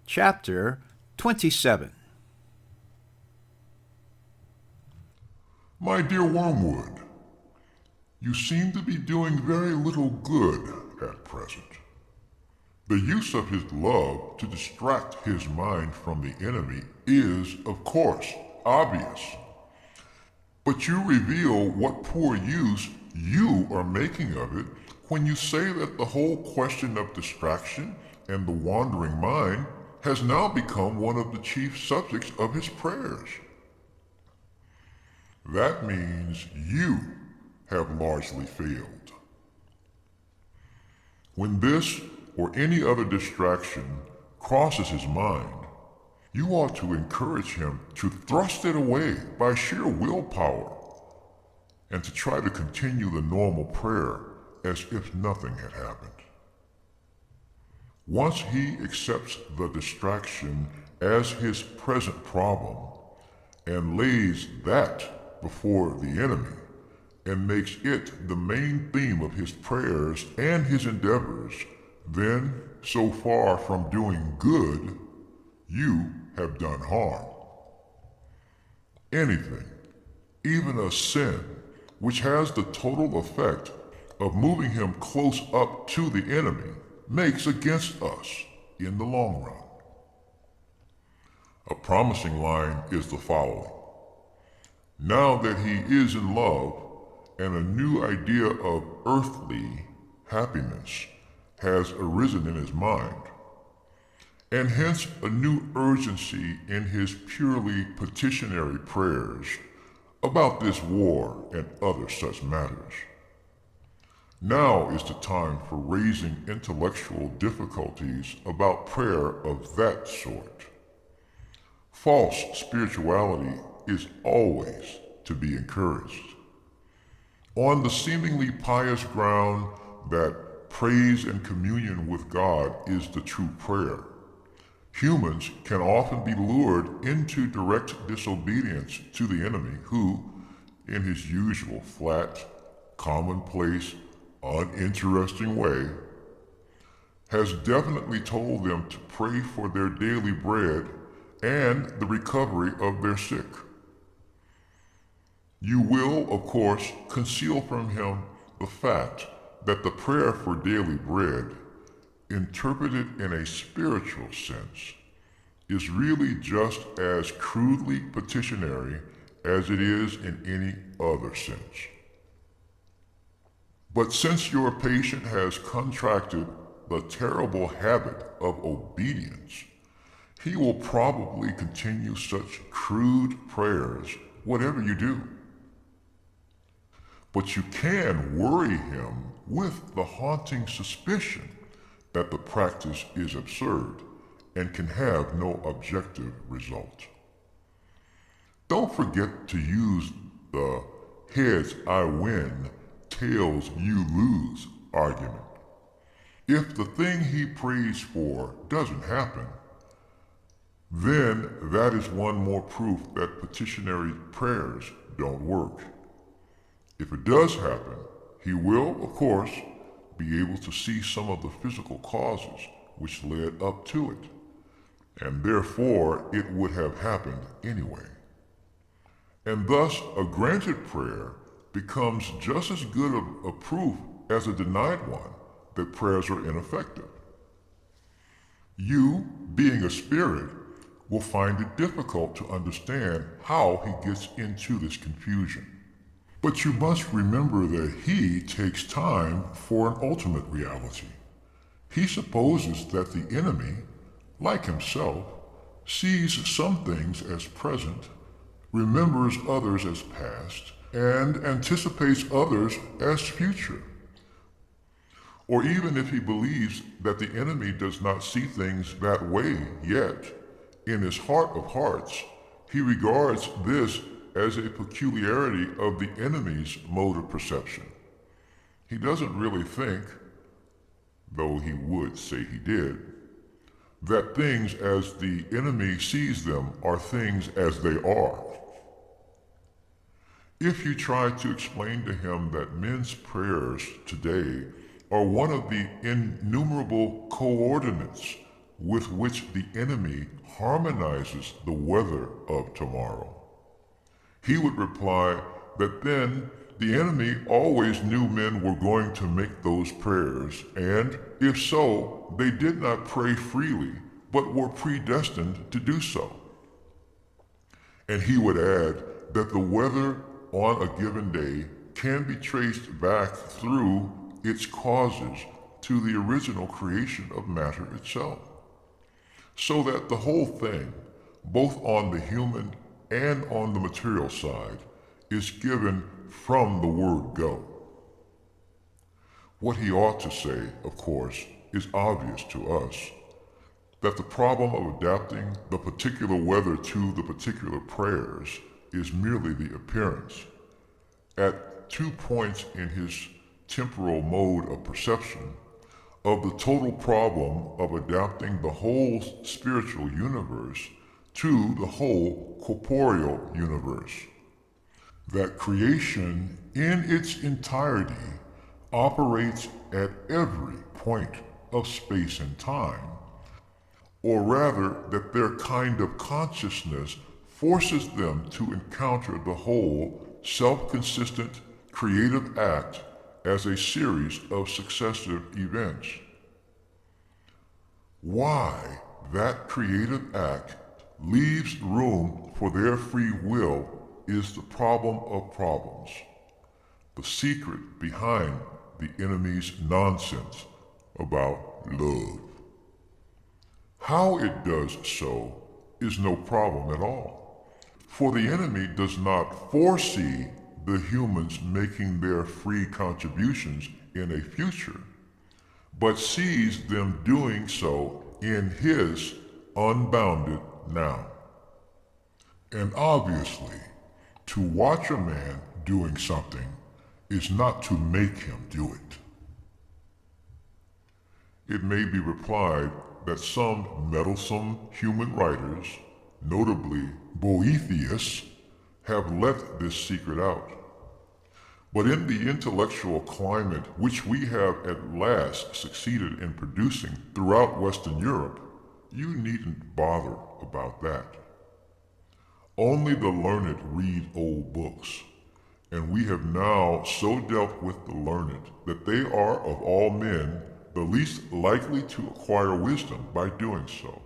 Chapter 27. My dear Wormwood, you seem to be doing very little good at present. The use of his love to distract his mind from the enemy is, of course, obvious. But you reveal what poor use you are making of it when you say that the whole question of distraction and the wandering mind has now become one of the chief subjects of his prayers. That means you have largely failed. When this or any other distraction crosses his mind, you ought to encourage him to thrust it away by sheer willpower and to try to continue the normal prayer as if nothing had happened. Once he accepts the distraction as his present problem and lays that before the enemy and makes it the main theme of his prayers and his endeavors, then, so far from doing good, you have done harm. Anything, even a sin, which has the total effect of moving him close up to the enemy, makes against us in the long run. A promising line is the following. Now that he is in love, and a new idea of earthly happiness has arisen in his mind, and hence a new urgency in his purely petitionary prayers about this war and other such matters. Now is the time for raising intellectual difficulties about prayer of that sort. False spirituality is always to be encouraged. On the seemingly pious ground that praise and communion with God is the true prayer, humans can often be lured into direct disobedience to the enemy who, in his usual flat, commonplace, uninteresting way, has definitely told them to pray for their daily bread and the recovery of their sick. You will, of course, conceal from him the fact that the prayer for daily bread, interpreted in a spiritual sense, is really just as crudely petitionary as it is in any other sense. But since your patient has contracted the terrible habit of obedience, he will probably continue such crude prayers whatever you do. But you can worry him with the haunting suspicion that the practice is absurd and can have no objective result. Don't forget to use the heads I win, tails you lose argument. If the thing he prays for doesn't happen, then that is one more proof that petitionary prayers don't work. If it does happen, he will, of course, be able to see some of the physical causes which led up to it, and therefore it would have happened anyway. And thus a granted prayer becomes just as good a proof as a denied one that prayers are ineffective. You, being a spirit, will find it difficult to understand how he gets into this confusion. But you must remember that he takes time for an ultimate reality. He supposes that the enemy, like himself, sees some things as present, remembers others as past, and anticipates others as future. Or even if he believes that the enemy does not see things that way yet, in his heart of hearts, he regards this as a peculiarity of the enemy's mode of perception. He doesn't really think, though he would say he did, that things as the enemy sees them are things as they are. If you try to explain to him that men's prayers today are one of the innumerable coordinates with which the enemy harmonizes the weather of tomorrow. He would reply that then the enemy always knew men were going to make those prayers, and if so, they did not pray freely, but were predestined to do so. And he would add that the weather on a given day can be traced back through its causes to the original creation of matter itself. So that the whole thing, both on the human and on the material side, is given from the word go. What he ought to say, of course, is obvious to us, that the problem of adapting the particular weather to the particular prayers is merely the appearance. At 2 points in his temporal mode of perception, of the total problem of adapting the whole spiritual universe to the whole corporeal universe. That creation in its entirety operates at every point of space and time, or rather that their kind of consciousness forces them to encounter the whole self-consistent creative act as a series of successive events. Why that creative act leaves room for their free will is the problem of problems, the secret behind the enemy's nonsense about love. How it does so is no problem at all, for the enemy does not foresee the humans making their free contributions in a future, but sees them doing so in his unbounded now. And obviously, to watch a man doing something is not to make him do it. It may be replied that some meddlesome human writers, notably Boethius, have let this secret out. But in the intellectual climate which we have at last succeeded in producing throughout Western Europe, you needn't bother about that. Only the learned read old books, and we have now so dealt with the learned that they are of all men the least likely to acquire wisdom by doing so.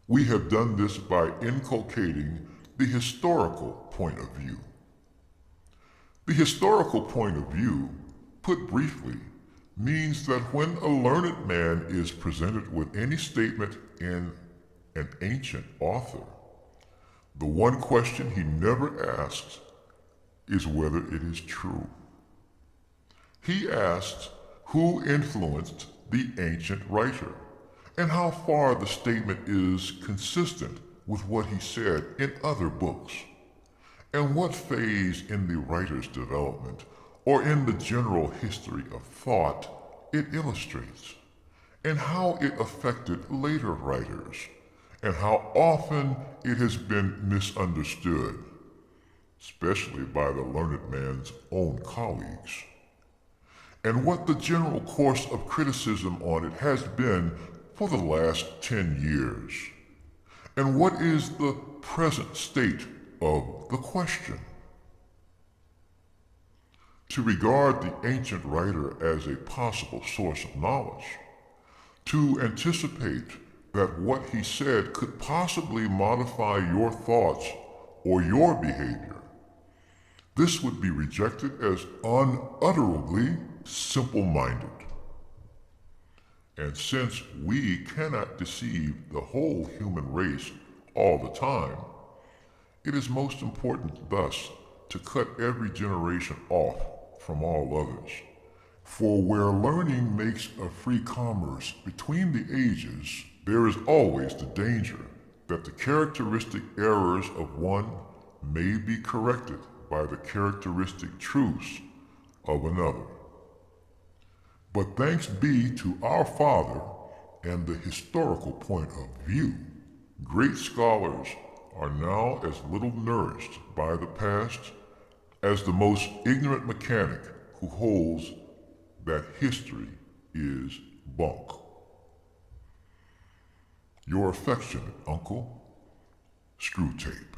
We have done this by inculcating the historical point of view. The historical point of view, put briefly, means that when a learned man is presented with any statement in an ancient author, the one question he never asks is whether it is true. He asks who influenced the ancient writer, and how far the statement is consistent with what he said in other books, and what phase in the writer's development or in the general history of thought it illustrates, and how it affected later writers, and how often it has been misunderstood, especially by the learned man's own colleagues, and what the general course of criticism on it has been for the last 10 years, and what is the present state of the question. To regard the ancient writer as a possible source of knowledge, to anticipate that what he said could possibly modify your thoughts or your behavior, this would be rejected as unutterably simple-minded. And since we cannot deceive the whole human race all the time, it is most important thus to cut every generation off from all others. For where learning makes a free commerce between the ages, there is always the danger that the characteristic errors of one may be corrected by the characteristic truths of another. But thanks be to our Father and the historical point of view, great scholars are now as little nourished by the past as the most ignorant mechanic who holds that history is bunk. Your affectionate uncle, Screwtape.